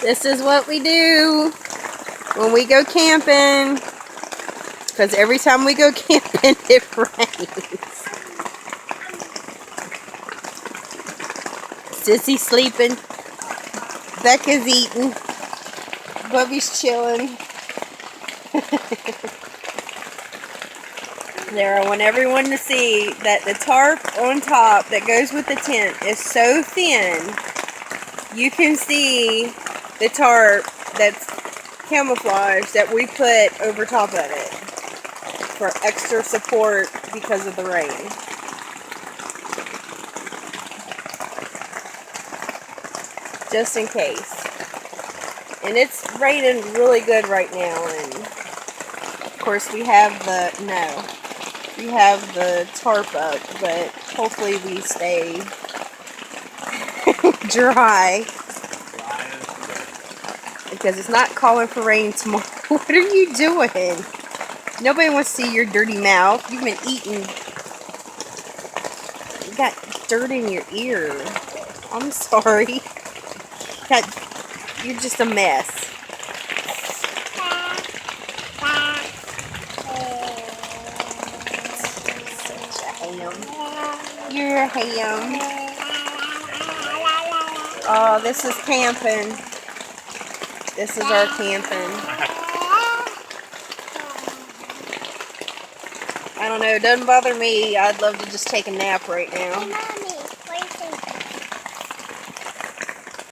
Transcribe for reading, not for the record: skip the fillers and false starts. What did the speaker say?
This is what we do when we go camping. Because every time we go camping, it rains. Sissy's sleeping. Becca's eating. Bubby's chilling. There, I want everyone to see that the tarp on top that goes with the tent is so thin. You can see the tarp that's camouflage that we put over top of it for extra support because of the rain. Just in case. And it's raining really good right now, and of course we have the tarp up, but hopefully we stay dry because it's not calling for rain tomorrow. What are you doing? Nobody wants to see your dirty mouth. You've been eating. You got dirt in your ear. I'm sorry. You're just a mess. Such a ham. You're a ham. Oh, this is camping. This is our camping. I don't know, it doesn't bother me. I'd love to just take a nap right now.